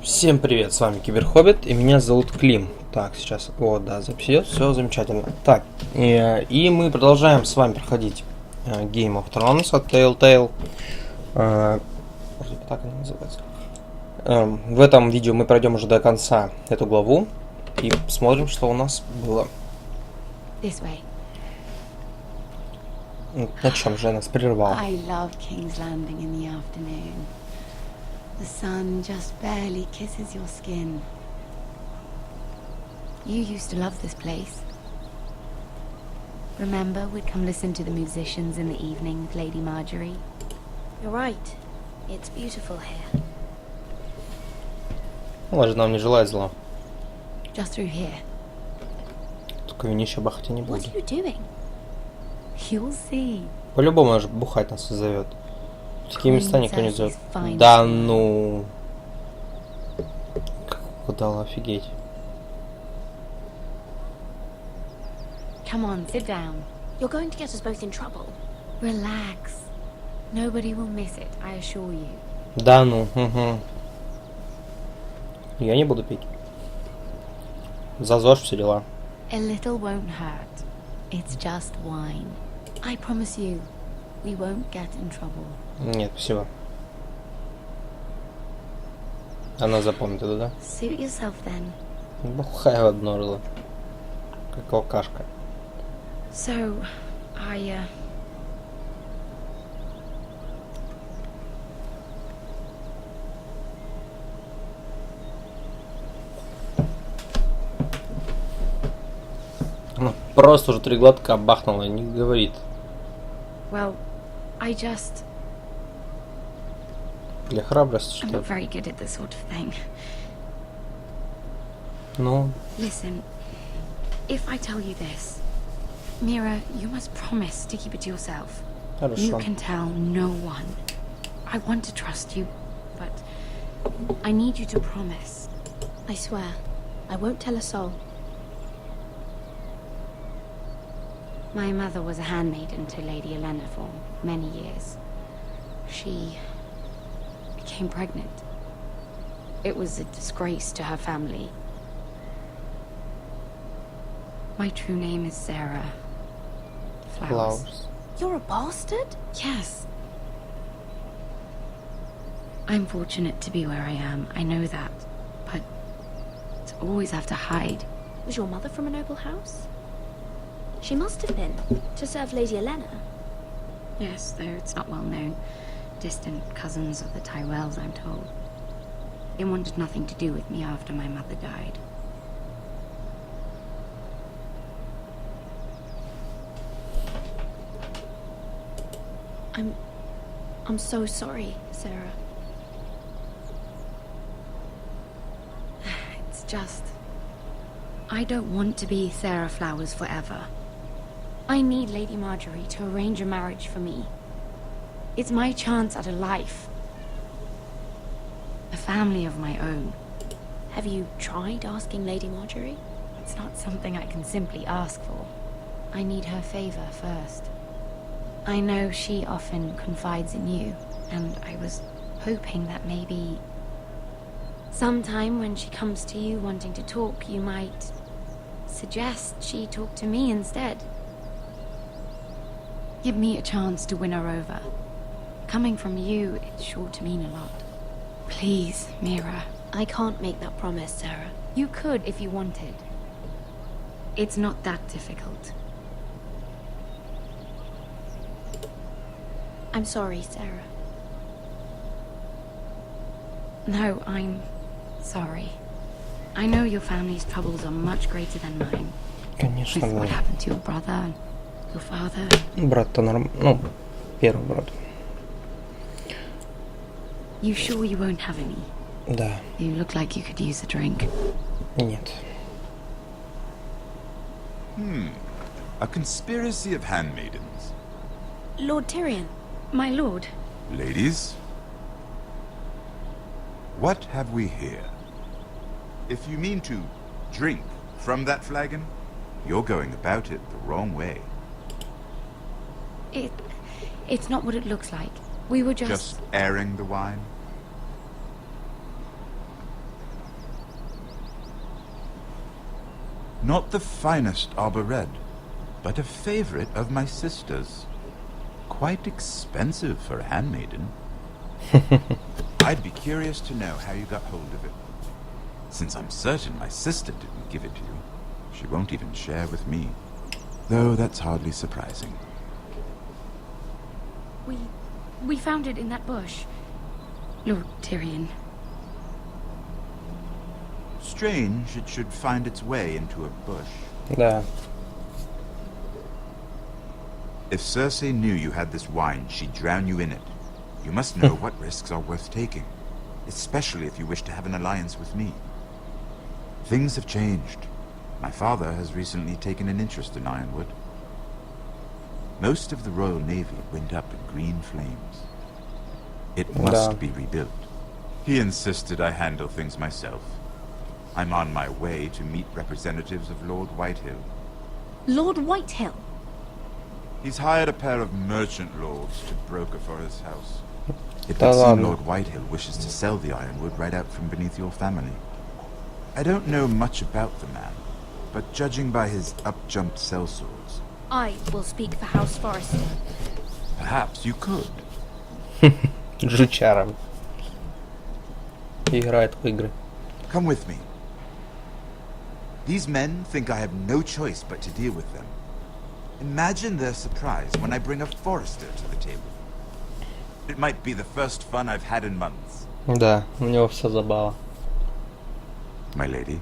Всем привет, с вами Киберхоббит, и меня зовут Клим. Так, сейчас, вот, да, запись идет, все замечательно. Так, и мы продолжаем с вами проходить Game of Thrones от Telltale. Вроде бы так она называется. В этом видео мы пройдем уже до конца эту главу и посмотрим, что у нас было. This way. На чем же нас прервал? I love King's Landing in the afternoon. The sun just barely kisses your skin. You used to love this place. Remember, we'd come listen to the musicians in the evening with Lady Marjorie? You're right. It's beautiful here. Она же нам не желает зла. Just through here. Только винище бахать я не буду. What are you doing? You'll see. По-любому она же бухать нас и зовет. В такие места никто не зовет. Fine. Да ну. Как удало, офигеть. Come on, sit down. You're going to get us both in trouble. Relax. Nobody will miss it, I assure you. Да ну, угу. Я не буду пить. За ЗОЖ все дела. A little won't hurt. It's just wine. I promise you, we won't get in trouble. Нет, спасибо. Она запомнит это, да? Suit yourself then. Бухая в одно рыло. Как алкашка. So, I, Она просто уже 3 глотка бахнула и не говорит. well, I just... Для храбрости, I'm что not ли? very good at this sort of thing. Ну, Listen, if I tell you this, Mira, you must promise to keep it to yourself. You хорошо. can tell no one. I want to trust you, but I need you to promise. I swear, I won't tell a soul. My mother was a handmaiden to Lady Elena for many years. She became pregnant. It was a disgrace to her family. My true name is Sarah Flowers. Flowers. You're a bastard? Yes. I'm fortunate to be where I am. I know that. But to always have to hide. Was your mother from a noble house? She must have been, to serve Lady Elena. Yes, though it's not well known. Distant cousins of the Tyrells, I'm told. They wanted nothing to do with me after my mother died. I'm so sorry, Sarah. It's just... I don't want to be Sarah Flowers forever. I need Lady Marjorie to arrange a marriage for me. It's my chance at a life. A family of my own. Have you tried asking Lady Marjorie? It's not something I can simply ask for. I need her favor first. I know she often confides in you, and I was hoping that maybe sometime when she comes to you wanting to talk, you might suggest she talk to me instead. Give me a chance to win her over. Coming from you, it's sure to mean a lot. Please, Mira. I can't make that promise, Sarah. You could if you wanted. It's not that difficult. I'm sorry, Sarah. No, I'm sorry. I know your family's troubles are much greater than mine. Конечно, With what да. happened to your brother and your father. Брат-то норм... Ну, первый брат. You sure you won't have any? Да. You look like you could use a drink. Нет. A conspiracy of handmaidens. Lord Tyrion. My lord. Ladies, what have we here? If you mean to drink from that flagon, you're going about it the wrong way. It's not what it looks like. We were Just airing the wine? Not the finest arbor red, but a favorite of my sister's. Quite expensive for a handmaiden. I'd be curious to know how you got hold of it. Since I'm certain my sister didn't give it to you, she won't even share with me. Though that's hardly surprising. We found it in that bush. Lord Tyrion. Strange it should find its way into a bush. Да. If Cersei knew you had this wine, she'd drown you in it. You must know what risks are worth taking, especially if you wish to have an alliance with me. Things have changed. My father has recently taken an interest in Ironwood. Most of the Royal Navy went up in green flames. It must be rebuilt. He insisted I handle things myself. I'm on my way to meet representatives of Lord Whitehill. Lord Whitehill? He's hired a pair of merchant lords to broker for his house. It Да would seem ладно. Lord Whitehill wishes to sell the Ironwood right out from beneath your family. I don't know much about the man, but judging by his up-jumped sellswords, I will speak for House Forrester. perhaps you could. Жучара. Играет в игры. Come with me. These men think I have no choice but to deal with them. Imagine their surprise when I bring a Forrester to the table. It might be the first fun I've had in months. Да, у него все забава. My lady.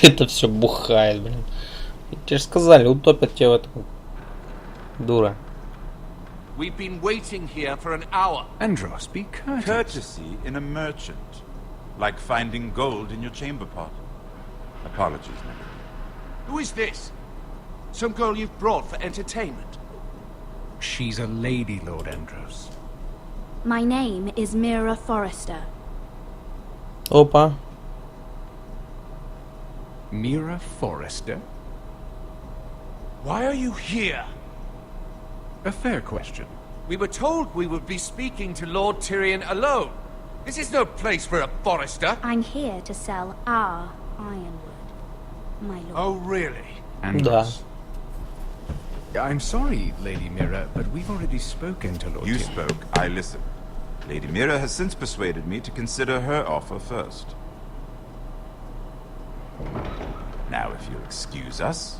Это все бухает, блин. Тебе же сказали, утопят тебя в эту... Дура. We've been waiting here for an hour. Andros, be courteous. Courtesy in a merchant. Like finding gold in your chamber pot. Apologies, my lady. Who is this? Some girl you've brought for entertainment? She's a lady, Lord Andros. My name is Mira Forrester. Опа. Mira Forrester? Why are you here? A fair question. We were told we would be speaking to Lord Tyrion alone. This is no place for a Forrester. I'm here to sell our Ironwood, my lord. Oh, really? Andros. I'm sorry, Lady Mira, but we've already spoken to Lord You Tyrion. spoke, I listened. Lady Mira has since persuaded me to consider her offer first. Now, if you'll excuse us,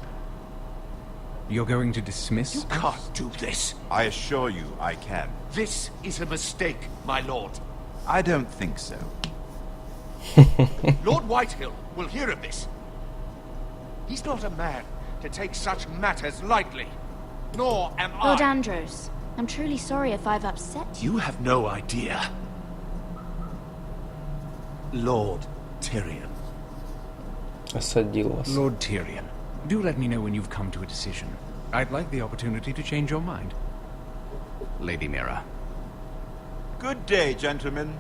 You're going to dismiss You us? can't do this. I assure you I can. This is a mistake, my lord. I don't think so. Lord Whitehill will hear of this. He's not a man to take such matters lightly. Nor am Lord I. Andros, I'm truly sorry if I've upset you. You have no idea. Lord Tyrion. Осадил вас. Lord Tyrion, do let me know when you've come to a decision. I'd like the opportunity to change your mind. Lady Mira. Good day, gentlemen.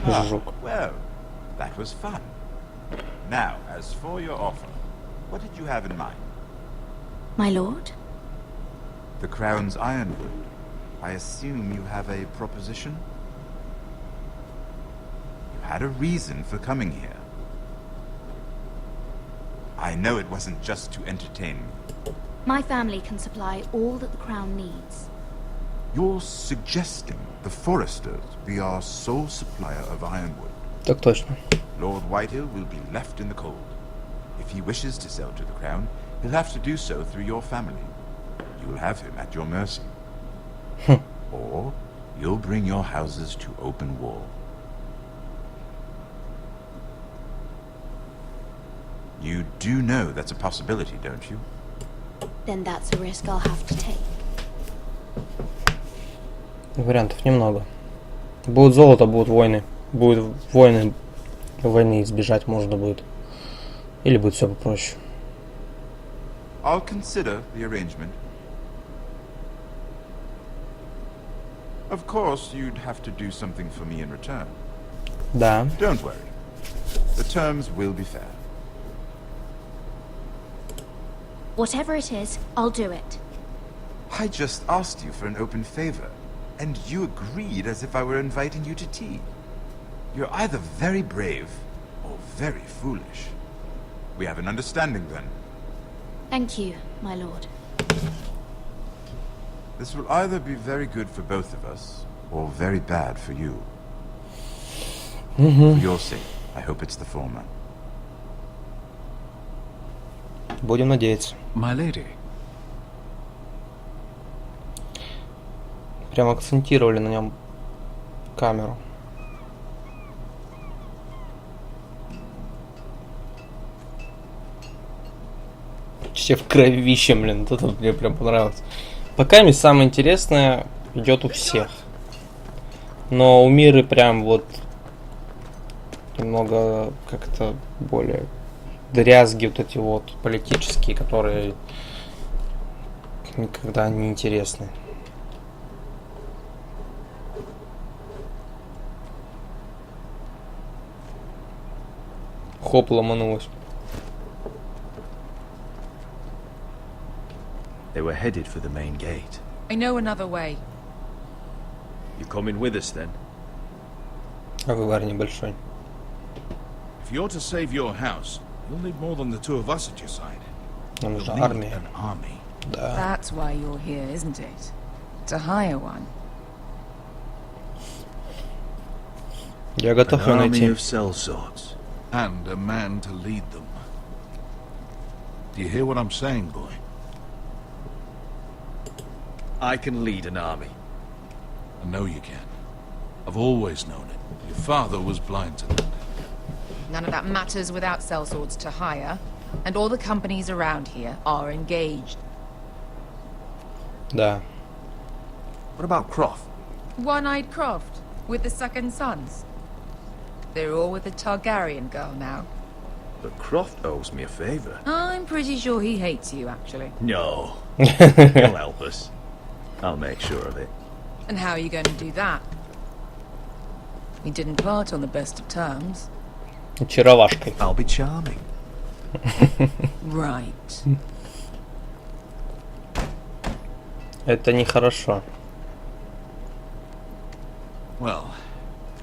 Жук. Well, that was fun. Now, as for your offer, what did you have in mind? My lord? The Crown's Ironwood. I assume you have a proposition? You had a reason for coming here. I know it wasn't just to entertain me. My family can supply all that the Crown needs. You're suggesting the Foresters be our sole supplier of Ironwood. Так точно. Lord Whitehill will be left in the cold. If he wishes to sell to the Crown, he'll have to do so through your family. You'll have him at your mercy. Or you'll bring your houses to open war. You do know that's a possibility, don't you? Then that's a risk I'll have to take. Вариантов немного. Будет золото, будут войны. Будут войны. Войны избежать можно будет. Или будет все попроще. I'll consider the arrangement. Of course, you'd have to do something for me in return. Да. Don't worry. The terms will be fair. Whatever it is, I'll do it. I just asked you for an open favor, and you agreed as if I were inviting you to tea. You're either very brave or very foolish. We have an understanding then. Thank you, my lord. This will either be very good for both of us, or very bad for you. For your sake, I hope it's the former. Будем надеяться. My lady. Прям акцентировали на нем камеру. Все в кровище, блин. Это мне прям понравилось. Пока мне самое интересное идет у всех. Но у Миры прям вот немного как-то более дрязги вот эти вот политические, которые никогда не интересны. Хоп, ломанулась. They were headed for the main gate. I know another way. You coming with us then? А выбор небольшой. If you're to save your house, you'll need more than the two of us at your side. Нам You'll нужна need армия. an army. Да. That's why you're here, isn't it? To hire one. Я готов An ее army найти. of sellswords. And a man to lead them. Do you hear what I'm saying, boy? I can lead an army. I know you can. I've always known it. Your father was blind to that. None of that matters without sellswords to hire. And all the companies around here are engaged. Да. What about Croft? One-eyed Croft, with the second sons. They're all with the Targaryen girl now. But Croft owes me a favor. I'm pretty sure he hates you, actually. No. He'll help us. I'll make sure of it. And how are you going to do that? We didn't part on the best of terms. Очаровашкой. I'll be charming. Right. Это нехорошо. Well,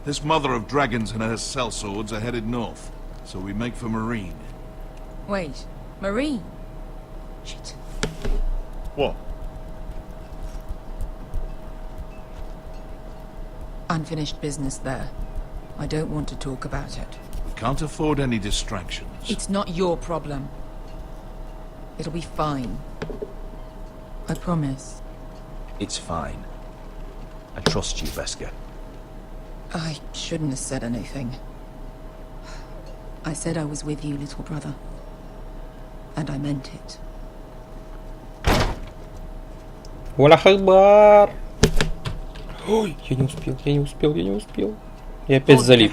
this mother of dragons and her sellswords are headed north, so we make for Marine. Wait, Marine? Shit. What? Unfinished business there. I don't want to talk about it. We can't afford any distractions. It's not your problem. It'll be fine. I promise. It's fine. I trust you, Veska. I shouldn't have said anything. I said I was with you, little brother. And I meant it. Валах Акбар! Ой, я не успел. Я опять залип.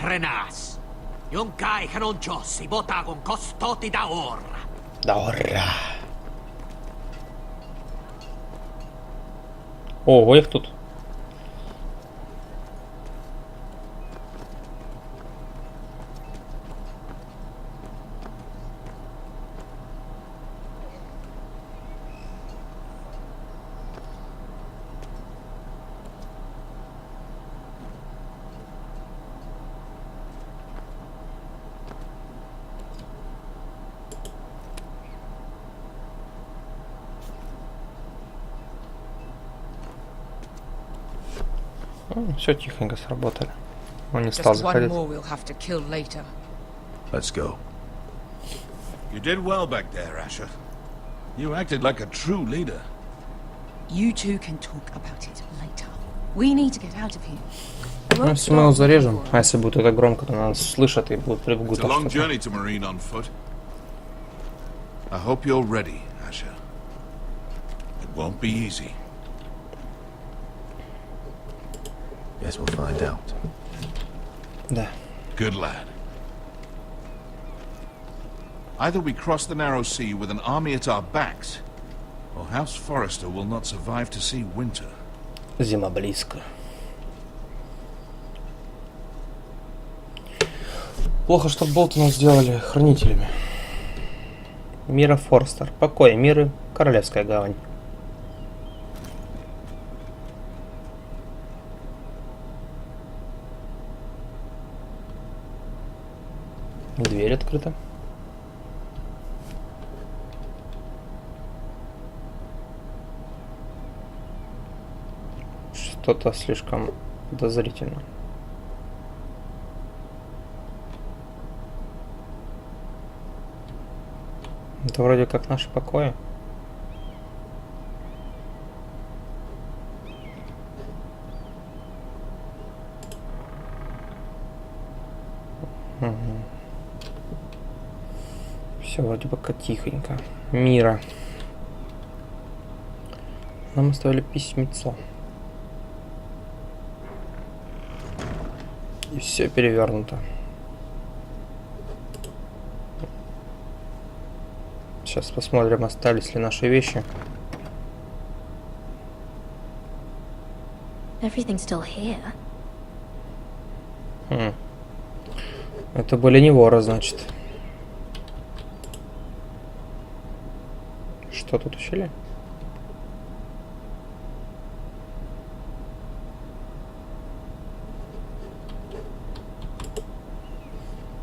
Да ура! Ого, их тут. Все тихонько сработали. Он не стал Just one заходить. more we'll have to kill later. Let's go. You did well back there, Asher. You acted like a true leader. You two can talk about it later. We need to get out of here. I Ну, won't если мы его start зарежем, before. а если будет это громко, то нас слышат и будут It's прибегут. a long journey to Marine on foot. I hope you're ready, Asher. It won't be easy. Guess we'll find out. Да. Good lad. Either we cross the narrow sea with an army at our backs, or House Forrester will not survive to see winter. Зима близко. Плохо, что Болтона сделали хранителями. Мира Форстер. Покой, миры, Королевская гавань. Дверь открыта. Что-то слишком подозрительно. Это вроде как наши покои. Угу. Все вроде пока тихонько. Мира. Нам оставили письмецо. И все перевернуто. Сейчас посмотрим, остались ли наши вещи. Everything's still here. Это были не воры, значит. Что тут учили?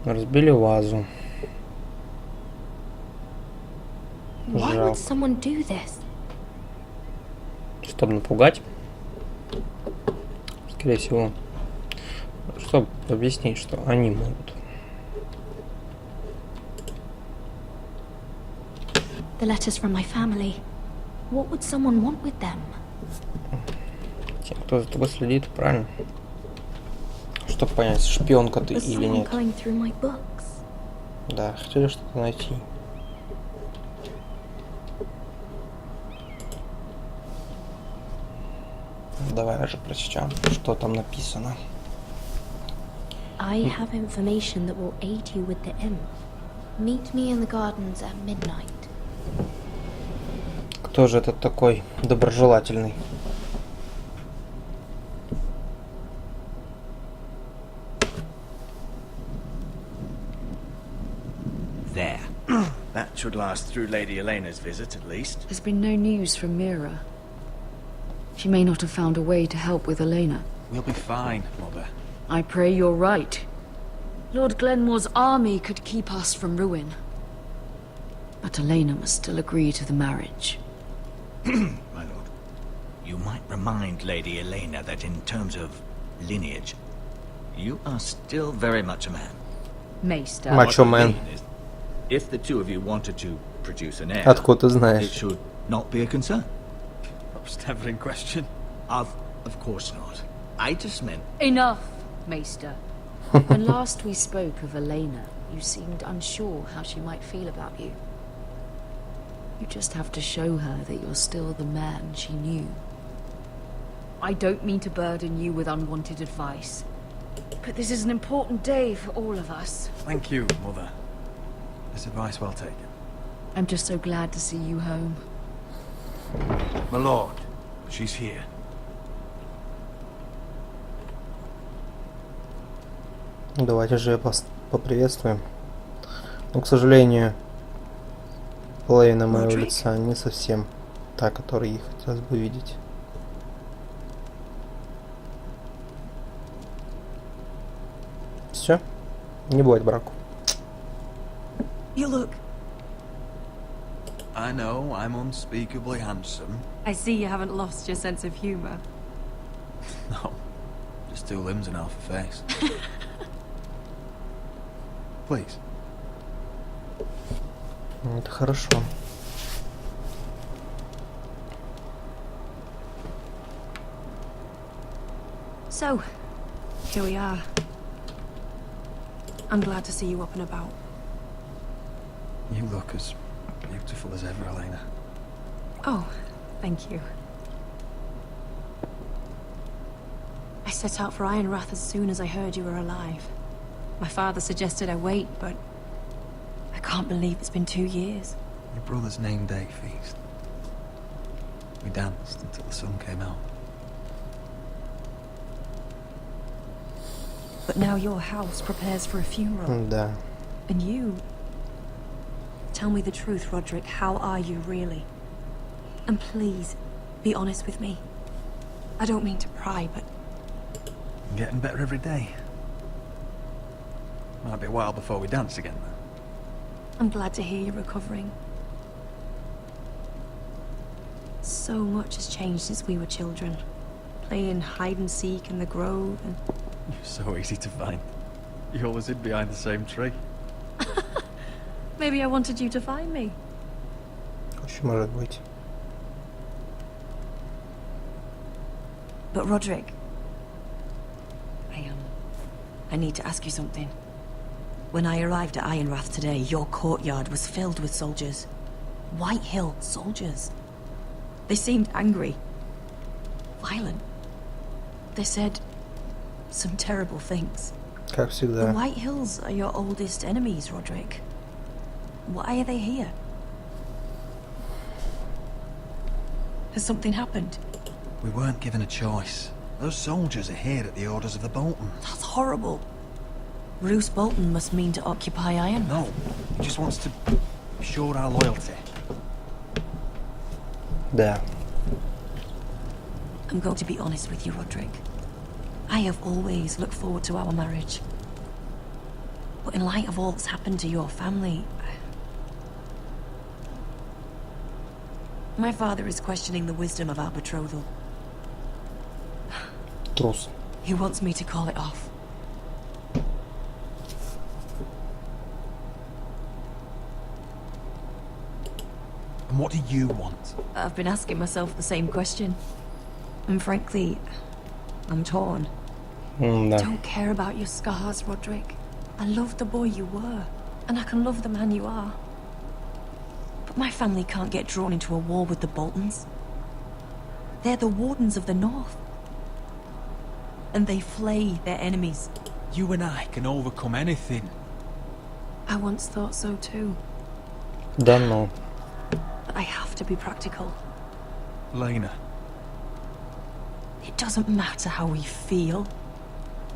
Разбили вазу. Why Жалко. would someone do this? Чтобы напугать. Скорее всего. Чтобы объяснить, что они могут. The letters from my family. What would someone want with them? Те, кто за тобой следит, правильно? Чтобы понять, шпионка ты Was или someone нет. going through my books? Да, хотели что-то найти. Давай же прочтем, что там написано. I have information that will aid you with the imp. Meet me in the gardens at midnight. Кто же этот такой доброжелательный? There. That should last through Lady Elena's visit, at least. There's been no news from Mira. She may not have found a way to help with Elena. We'll be fine, Mother. I pray you're right. Lord Glenmore's army could keep us from ruin. But Elena must still agree to the marriage. My lord. You might remind Lady Elena that in terms of lineage, you are still very much a man. Maester. Macho What I man. mean is, if the two of you wanted to produce an heir, Откуда ты it знаешь? should not be a concern. That was never in question. Of course not. I just meant Enough, Maester. When last we spoke of Elena, you seemed unsure how she might feel about you. You just have to show her that you're still the man she knew. I don't mean to burden you with unwanted advice, but this is an important day for all of us. Thank you, Mother. This advice well taken. I'm just so glad to see you home. My lord, she's here. Давайте же ее поприветствуем. Но, к сожалению, половина моего лица не совсем та, которую ей хотелось бы видеть. Все? Не бывает браку. You look. I know I'm unspeakably handsome. I see you haven't lost your sense of humor. No, just two limbs and half a face. Please. Это хорошо. So, here we are. I'm glad to see you up and about. You look as beautiful as ever, Elena. Oh, thank you. I set out for Ironrath as soon as I heard you were alive. My father suggested I wait, but I can't believe it's been 2 years. Your brother's name day feast. We danced until the sun came out. But now your house prepares for a funeral. Да. And you... Tell me the truth, Roderick. How are you, really? And please, be honest with me. I don't mean to pry, but... I'm getting better every day. Might be a while before we dance again. I'm glad to hear you're recovering. So much has changed since we were children. Playing hide and seek in the grove and... You're so easy to find. You always hid behind the same tree. Maybe I wanted you to find me. Очень может быть. But Roderick, I need to ask you something. When I arrived at Ironrath today, your courtyard was filled with soldiers. White Hill soldiers. They seemed angry. Violent. They said some terrible things. Как The всегда. White Hills are your oldest enemies, Roderick. Why are they here? Has something happened? We weren't given a choice. Those soldiers are here at the orders of the Bolton. That's horrible. Roose Bolton must mean to occupy Iron. No, he just wants to assure our loyalty. Да. I'm going to be honest with you, Roderick. I have always looked forward to our marriage. But in light of all that's happened to your family... My father is questioning the wisdom of our betrothal. Трус. He wants me to call it off. And what do you want? I've been asking myself the same question. And frankly, I'm torn. Да. Don't care about your scars, Roderick. I love the boy you were, and I can love the man you are. But my family can't get drawn into a war with the Boltons. They're the Wardens of the North. And they flay their enemies. You and I can overcome anything. I once thought so too. Да ну. But I have to be practical. Lena, It doesn't matter how we feel.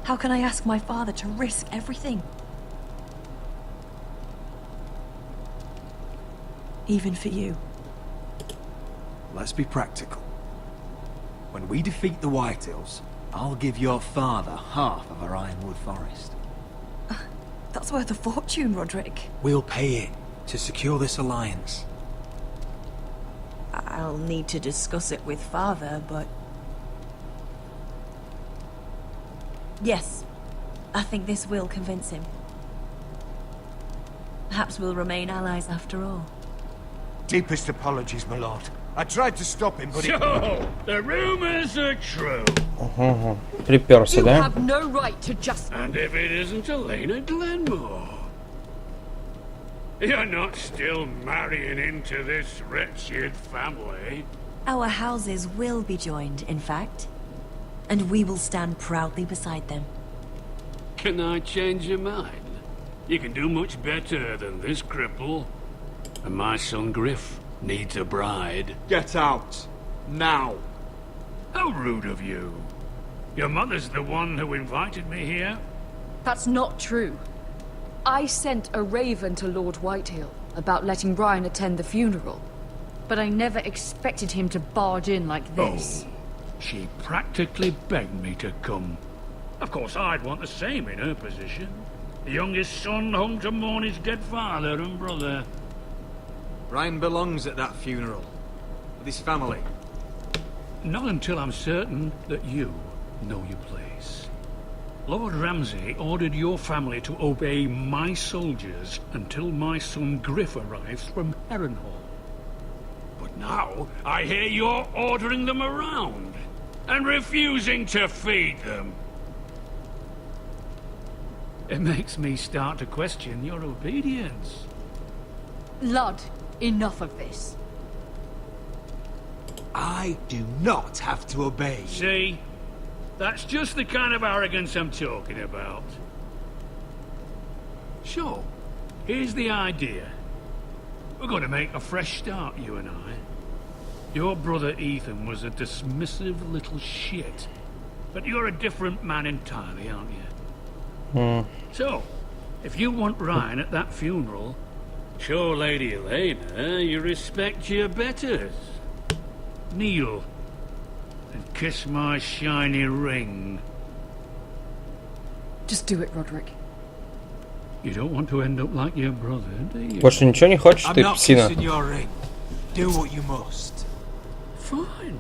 How can I ask my father to risk everything? Even for you. let's be practical. When we defeat the Whitehills, I'll give your father half of our Ironwood forest. That's worth a fortune, Roderick. We'll pay it to secure this alliance. I'll need to discuss it with father, but... Yes, I think this will convince him. Perhaps we'll remain allies after all. Deepest apologies, my lord. I tried to stop him, but So, the rumors are true. Приперся, You да? have no right to just... And if it isn't Elena Glenmore? You're not still marrying into this wretched family. Our houses will be joined, in fact. And we will stand proudly beside them. Can I change your mind? You can do much better than this cripple. And my son Griff needs a bride. get out. Now. How rude of you. Your mother's the one who invited me here. That's not true. I sent a raven to Lord Whitehill about letting Brian attend the funeral. But I never expected him to barge in like this. Oh, she practically begged me to come. Of course, I'd want the same in her position. The youngest son home to mourn his dead father and brother. Brian belongs at that funeral. With his family. Not until I'm certain that you know your place. Lord Ramsay ordered your family to obey my soldiers until my son Griff arrives from Harrenhal. But now, I hear you're ordering them around and refusing to feed them. It makes me start to question your obedience. Lud, enough of this. I do not have to obey. See? That's just the kind of arrogance I'm talking about. So, here's the idea. We're going to make a fresh start, you and I. Your brother Ethan was a dismissive little shit. But you're a different man entirely, aren't you? So, if you want Ryan at that funeral, show Lady Elena you respect your betters. Kneel and kiss my shiny ring. Just do it, Roderick. You don't want to end up like your brother, do you? Больше ничего не хочешь, I'm ты, not псина? kissing your ring. Do what you must. Fine.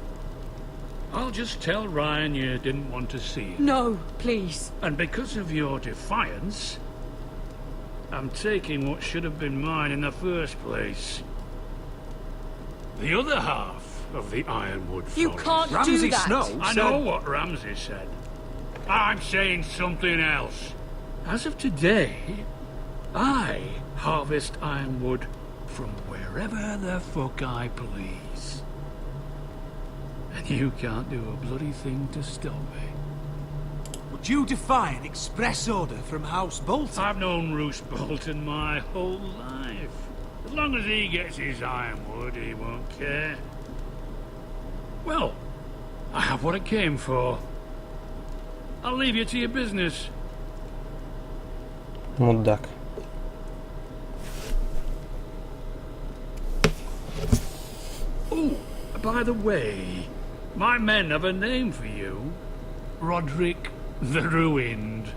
I'll just tell Ryan you didn't want to see it. No, please. And because of your defiance, I'm taking what should have been mine in the first place. The other half of the Ironwood Forest. You can't Ramsay do that. Snow I said... know what Ramsay said. I'm saying something else. As of today, I harvest ironwood from wherever the fuck I please. And you can't do a bloody thing to stop me. Would you defy an express order from House Bolton? I've known Roose Bolton my whole life. As long as he gets his ironwood, he won't care. Well, I have what I came for. I'll leave you to your business. Мудак. Oh, by the way, my men have a name for you. Roderick the Ruined.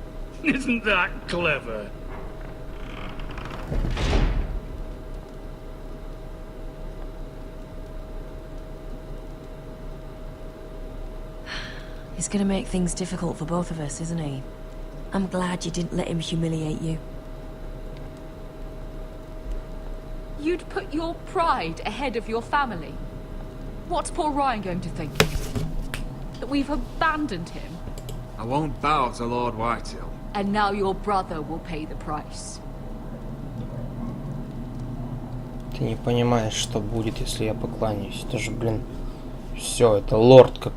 Isn't that clever? He's gonna make things difficult for both of us, isn't he? I'm glad you didn't let him humiliate you. You'd put your pride ahead of your family. What's poor Ryan going to think? That we've abandoned him? I won't bow to Lord Whitehill. And now your brother will pay the price. Ты не понимаешь, что будет, если я покланяюсь. Это же, блин, все, это лорд. Как...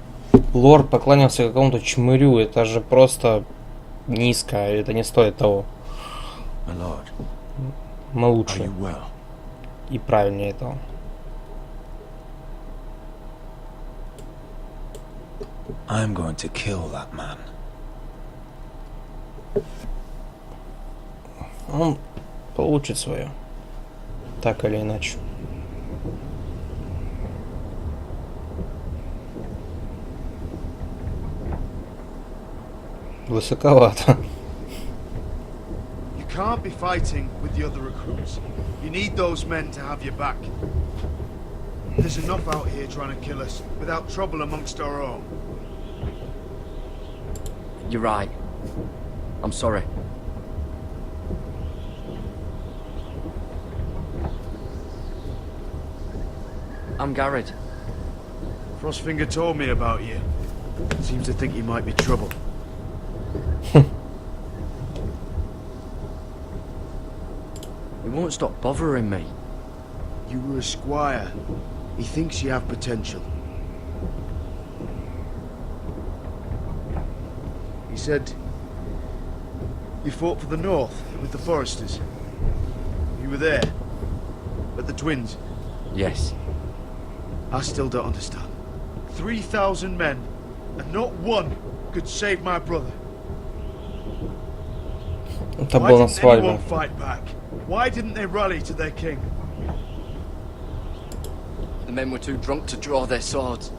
Лорд поклонялся какому-то чмырю. Это же просто низко. Это не стоит того. Мы лучше. И правильнее этого. I'm going to kill that man. Он получит свое. Так или иначе. Высоковато. You can't be fighting with the other recruits. You need those men to have your back. There's enough out here trying to kill us without trouble amongst our own. You're right. I'm sorry. I'm Garrett. Frostfinger told me about you. Seems to think you might be trouble. He won't stop bothering me. You were a squire. He thinks you have potential. He said you fought for the North with the Foresters. You were there. But the twins. Yes. I still don't understand. 3,000 men, and not one could save my brother. Это Why было на didn't свадьбе. anyone fight back? Why didn't they rally to their king? The men were too drunk to draw their swords.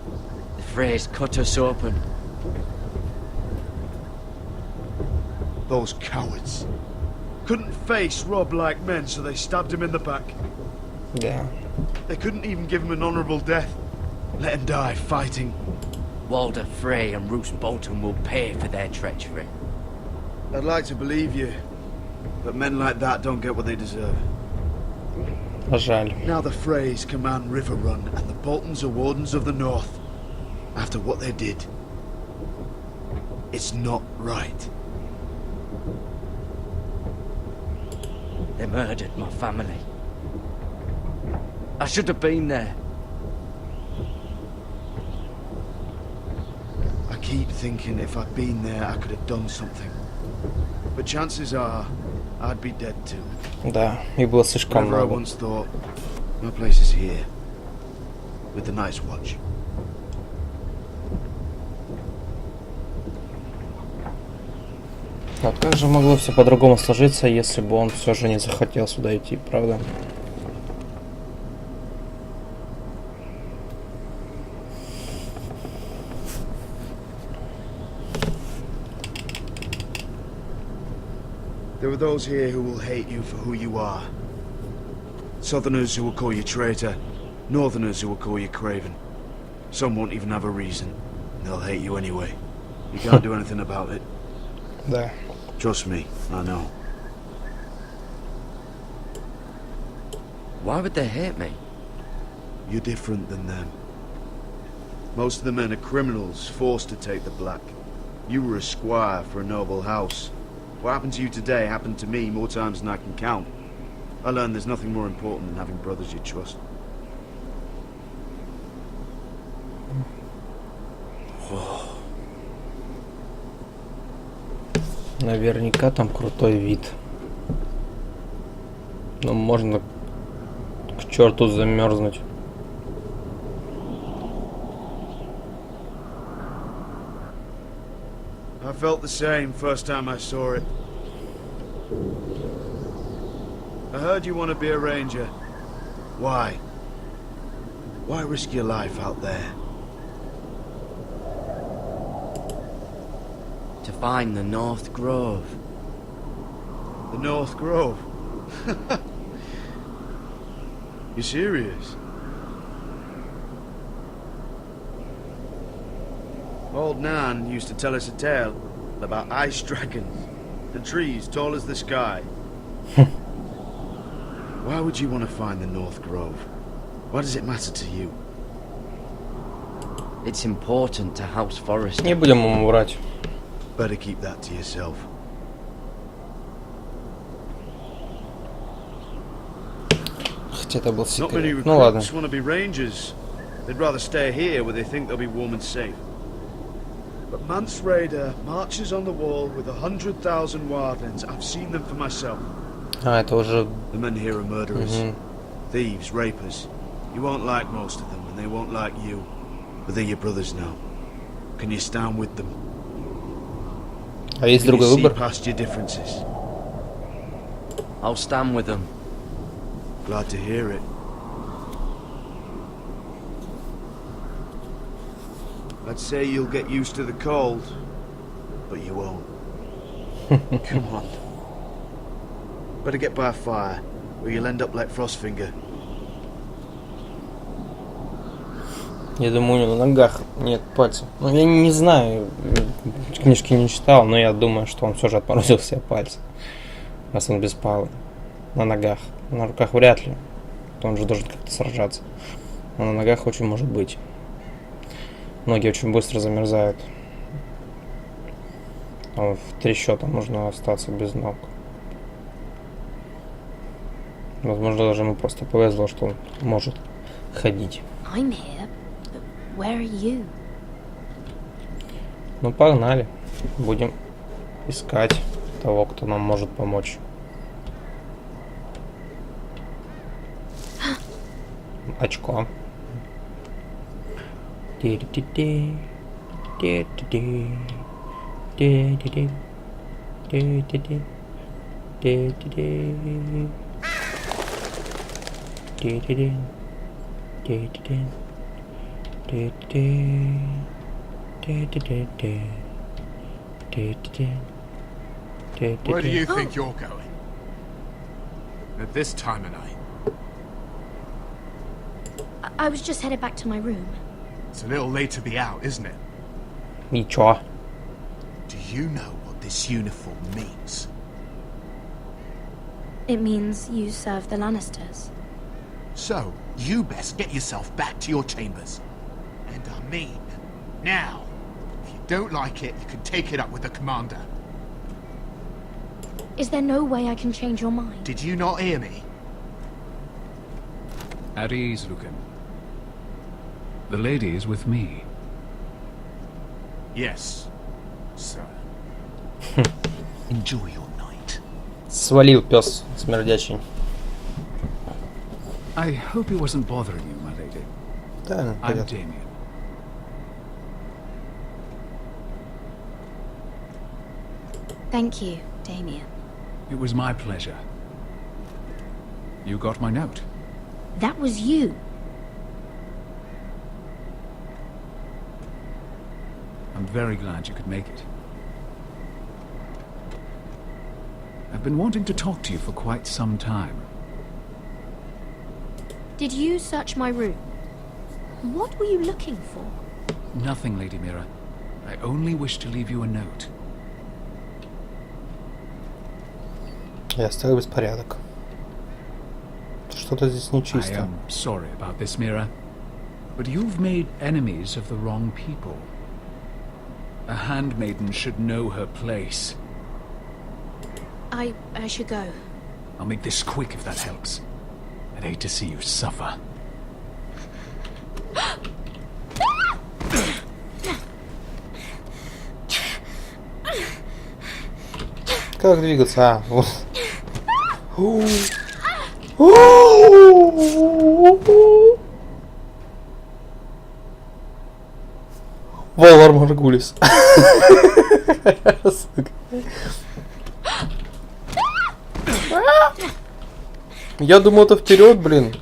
The Freys cut us open. Those cowards. Couldn't face Rob like men, so they stabbed him in the back. Yeah. They couldn't even give him an honourable death. Let him die fighting. Walder Frey and Roose Bolton will pay for their treachery. I'd like to believe you, but men like that don't get what they deserve. Жаль. Now the Freys command River Run, and the Boltons are wardens of the North. After what they did, it's not right. They murdered my family. I should have been there. I keep thinking if I'd been there, I could have done something. But chances are, I'd be dead too. Да, их было слишком Whatever I много. once thought, my place is here, with the Night's Watch. Вот как же могло все по-другому сложиться, если бы он все же не захотел сюда идти, правда? There are those here who will hate you for who you are. Southerners who will call you traitor. Northerners who will call you craven. Some won't even have a reason. They'll hate you anyway. You can't do anything about it. Да. Trust me, I know. Why would they hate me? You're different than them. Most of the men are criminals, forced to take the black. You were a squire for a noble house. What happened to you today happened to me more times than I can count. I learned there's nothing more important than having brothers you trust. Наверняка там крутой вид. Но можно к черту замерзнуть. I felt the same first time I saw it. I heard you want to be a ranger. Why? Why risk your life out there? To find the North Grove. The North Grove? You serious? Old Nan used to tell us a tale about ice dragons and trees tall as the sky. Why would you want to find the North Grove? Why does it matter to you? It's important to House Forrester. Не будем ему врать. Better keep that to yourself. Хотя это был Not many секрет. Ну ладно. recruits want to be rangers. They'd rather stay here where they think they'll be warm and safe. But Mance Raider marches on the wall with 100,000 wildlings. I've seen them for myself. А, это уже... The men here are murderers, thieves, rapers. You won't like most of them, and they won't like you. But they're your brothers now. Can you stand with them? А есть Can you другой see выбор? past your differences? I'll stand with them. Glad to hear it. I'd say you'll get used to the cold, but you won't. Come on. Better get by a fire, or you'll end up like Frostfinger. Я думаю, у него на ногах нет пальцев. Ну, я не знаю, книжки не читал, но я думаю, что он все же отморозил себе пальцы. Раз он беспалый. На ногах. На руках вряд ли. Он же должен как-то сражаться. А на ногах очень может быть. Ноги очень быстро замерзают. А в 3 счета можно остаться без ног. Возможно, даже ему просто повезло, что он может ходить. I'm here, but where are you? Ну, погнали. Будем искать того, кто нам может помочь. Очко. Where do you think you're going? At this time of night? I was just headed back to my room. It's a little late to be out, isn't it? И чё? Do you know what this uniform means? It means you serve the Lannisters. So, you best get yourself back to your chambers. And I mean, now. If you don't like it, you can take it up with the commander. Is there no way I can change your mind? Did you not hear me? At ease, Lucan. The lady is with me. Yes, sir. Enjoy your night. Свалил пес смердячий. I hope he wasn't bothering you, my lady. Да, I'm пойдет. Damien. Thank you, Damien. It was my pleasure. You got my note. That was you. I'm very glad you could make it. I've been wanting to talk to you for quite some time. Did you search my room? What were you looking for? Nothing, Lady Mira. I only wish to leave you a note. Я оставил беспорядок. Что-то здесь I нечисто. am sorry about this, Mira, but you've made enemies of the wrong people. A handmaiden should know her place. I should go. I'll make this quick if that helps. I'd hate to see you suffer. Как двигаться? А, вот. Валар Маргулис. Я думал, это вперед, блин.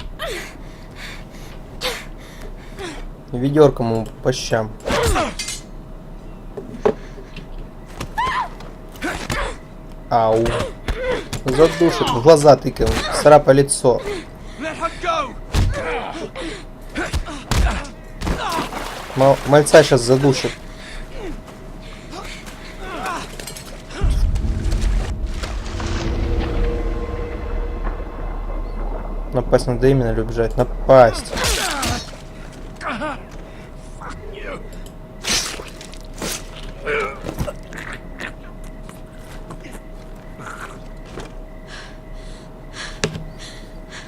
Ведерком ему по щам. Ау. Задушит, в глаза тыкаем, царапа лицо. Мальца сейчас задушит. Напасть на Дэймена или убежать? Напасть.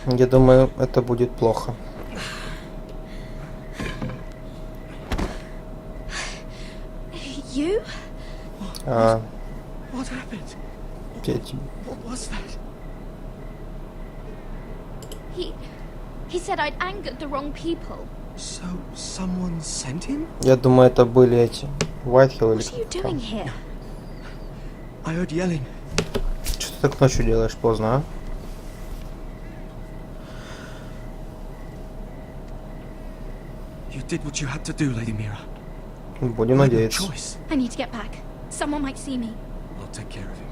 Я думаю, это будет плохо. You? А, What happened? What was that? He said I'd angered the wrong people. So someone sent him? я думаю, это были эти Whitehill или What are you кто там. doing here? I heard yelling. Что ты так ночью делаешь поздно, а? You did what you had to do, Lady Mira. Будем I had no надеяться. choice. I need to get back. Someone might see me. I'll take care of him.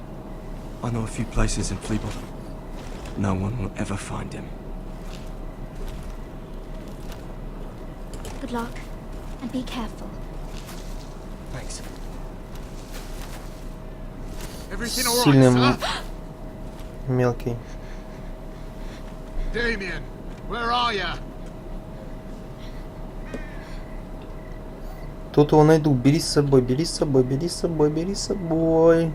I know a few places in Fleabot. No one will ever find him. Good luck, and be careful. Thanks. Сильный мелкий. Damien, where are you? Тут его найду. Бери с собой, бери с собой, бери с собой, бери с собой.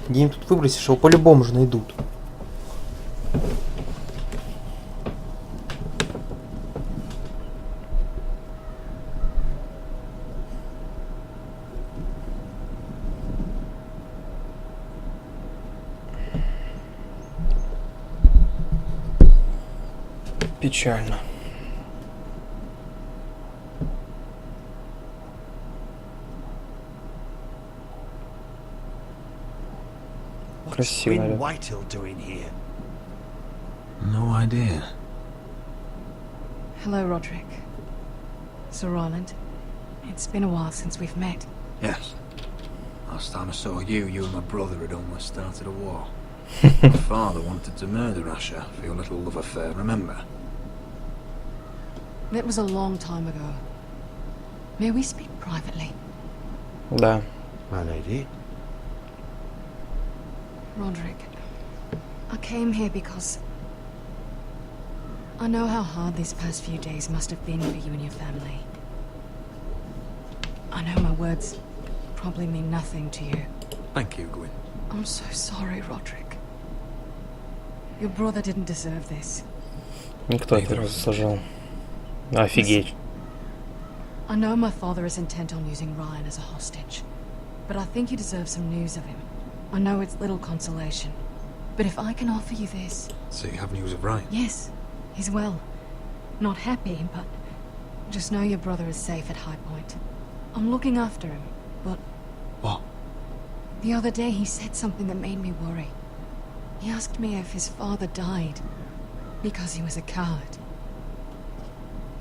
Где им тут выбросишь? Его по-любому же найдут. Печально. Красиво, What's да? Whitehill doing here? No idea. Hello, Roderick. Sir Roland. It's been a while since we've met. Yes. Last time I saw you, you and my brother had almost started a war. My father wanted to murder Asher for your little love affair, remember? It was a long time ago. May we speak privately? Да. My lady. Roderick, I came here because I know how hard these past few days must have been for you and your family. I know my words probably mean nothing to you. Thank you, Gwyn. I'm so sorry, Roderick. Your brother didn't deserve this. Никто этого не заслужил. Офигеть. I know my father is intent on using Ryan as a hostage, but I think you deserve some news of him. I know it's little consolation, but if I can offer you this... So you have news of Ryan? Yes, he's well. Not happy, but just know your brother is safe at High Point. I'm looking after him, but... What? The other day he said something that made me worry. He asked me if his father died because he was a coward.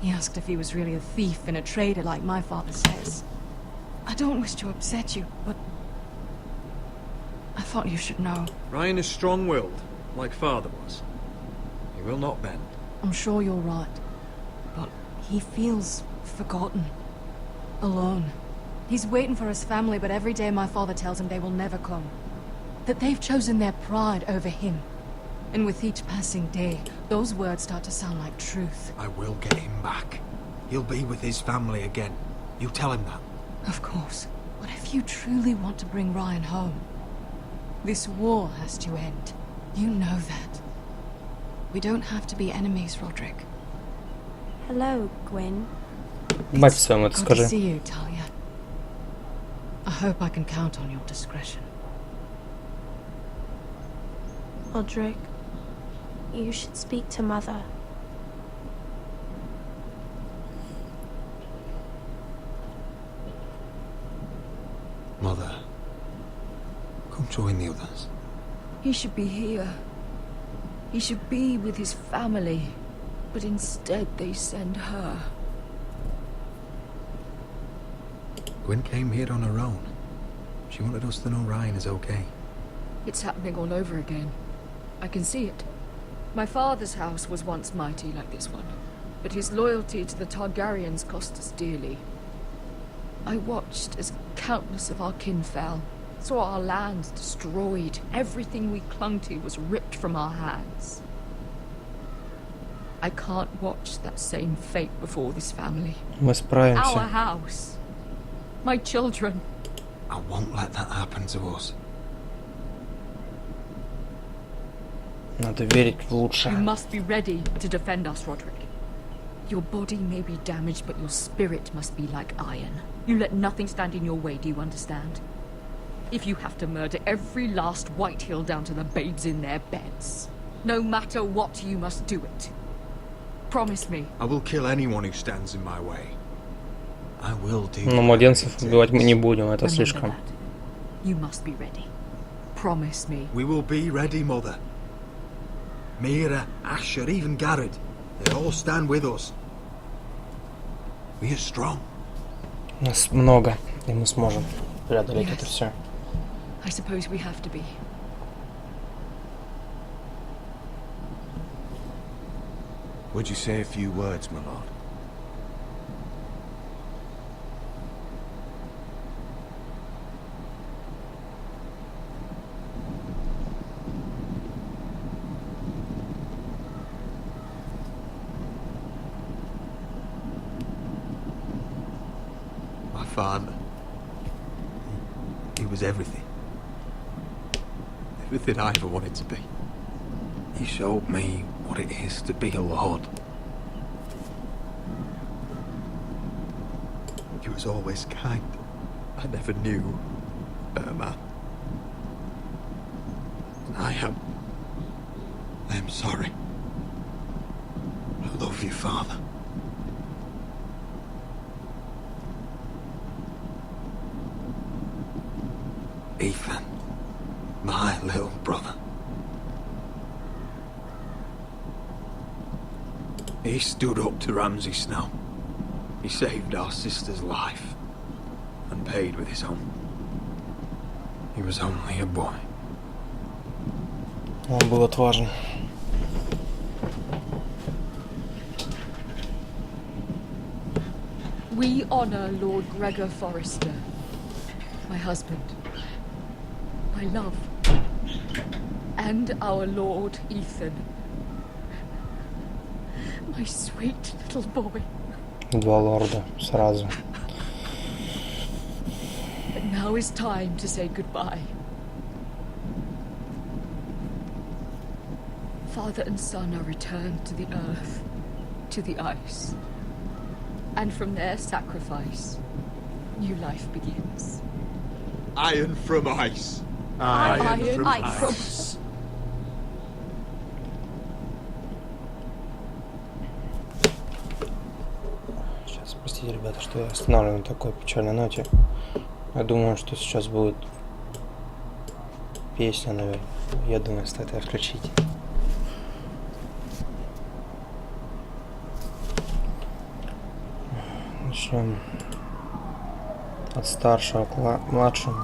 He asked if he was really a thief and a traitor like my father says. I don't wish to upset you, but I thought you should know. Ryan is strong-willed, like father was. He will not bend. I'm sure you're right, but he feels forgotten, alone. He's waiting for his family, but every day my father tells him they will never come. That they've chosen their pride over him. And with each passing day, those words start to sound like truth. I will get him back. He'll be with his family again. You tell him that. Of course. But if you truly want to bring Ryan home, this war has to end. You know that. We don't have to be enemies, Roderick. Hello, Gwyn. Мать своему это Good to скажи. see you, Talia. I hope I can count on your discretion. Roderick, you should speak to Mother. Mother, come join the others. He should be here. He should be with his family. But instead they send her. Gwen came here on her own. She wanted us to know Ryan is okay. It's happening all over again. I can see it. My father's house was once mighty like this one, but his loyalty to the Targaryens cost us dearly. I watched as countless of our kin fell, saw our lands destroyed, everything we clung to was ripped from our hands. I can't watch that same fate before this family. Мы Our справимся. house. My children. I won't let that happen to us. Надо верить в You лучшее. must be ready to defend us, Roderick. Your body may be damaged, but your spirit must be like iron. You let nothing stand in your way, do you understand? If you have to murder every last White Hill down to the babes in their beds, no matter what, you must do it. Promise me. I will kill anyone who stands in my way. I will do. Но младенцев убивать мы не будем, это Remember слишком. that. You must be ready. Promise me. We will be ready, Mother. Mira, Asher, even Garrett, they all stand with us. We are strong. Нас много, и мы сможем преодолеть Yes. это все. I suppose we have to be. Would you say a few words, my lord? My father. He was everything. Everything I ever wanted to be. He showed me what it is to be a lord. He was always kind. I never knew a man. I am sorry. I love you, Father. Ethan, my little brother. He stood up to Ramsay Snow. He saved our sister's life and paid with his own. He was only a boy. Он был отважен. We honor Lord Gregor Forrester, my husband, my love, and our Lord Ethan, my sweet little boy. Два лорда сразу. But now is time to say goodbye. Father and son are returned to the earth, to the ice. And from their sacrifice, new life begins. Iron from ice. Iron from ice. Сейчас, простите, ребята, что я останавливаю на такой печальной ноте. Я думаю, что сейчас будет песня, наверное. Я думаю, стоит ее включить. Начнем От старшего к младшему.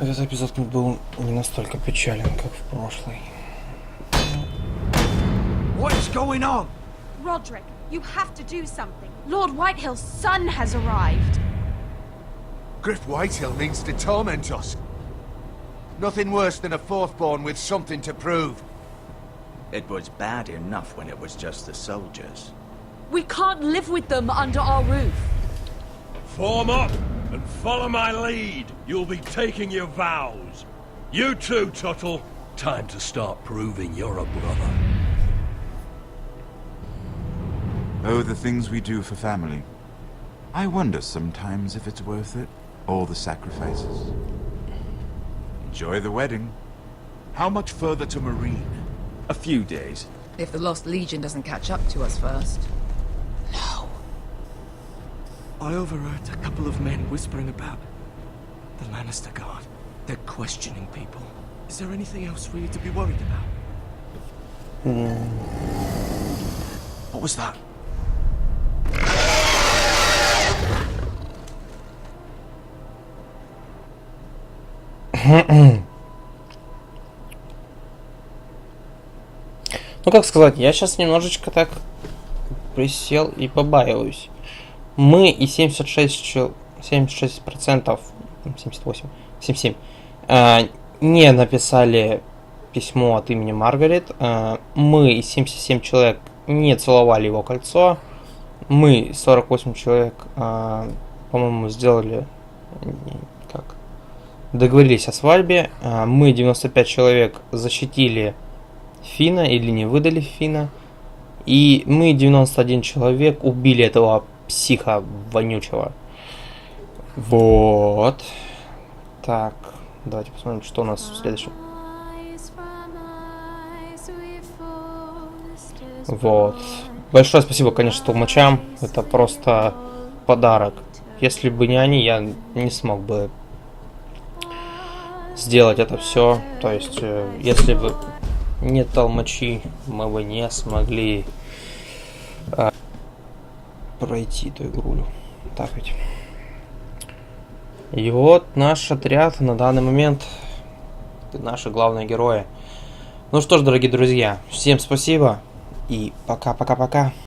Этот эпизод был не настолько печален, как в прошлый. What's going on? Roderick, you have to do something. Lord Whitehill's son has arrived. Griff Whitehill means to torment us. Nothing worse than a fourthborn with something to prove. It was bad enough when it was just the soldiers. We can't live with them under our roof. Form up and follow my lead. You'll be taking your vows. You too, Tuttle. Time to start proving you're a brother. Oh, the things we do for family. I wonder sometimes if it's worth it, all the sacrifices. Enjoy the wedding. How much further to Marine? A few days. If the Lost Legion doesn't catch up to us first. I overheard a couple of men whispering about the Lannister Guard. They're questioning people. Is there anything else really to be worried about? What was that? Ну, как сказать, я сейчас немножечко так присел и побаиваюсь. Мы и 76%, 78, 77, не написали письмо от имени Маргарет. Мы и 77 человек не целовали его кольцо. Мы, 48 человек, по-моему, сделали... Как? Договорились о свадьбе. Мы, 95 человек, защитили Фина или не выдали Фина. И мы, 91 человек, убили этого психа вонючего. Вот. Так, давайте посмотрим, что у нас в следующем. Вот. Большое спасибо, конечно, толмачам. Это просто подарок. Если бы не они, я не смог бы сделать это все. То есть, если бы не толмачи, мы бы не смогли пройти эту игрулю. Так ведь. И вот наш отряд на данный момент наши главные герои. Ну что ж, дорогие друзья, всем спасибо и пока-пока-пока.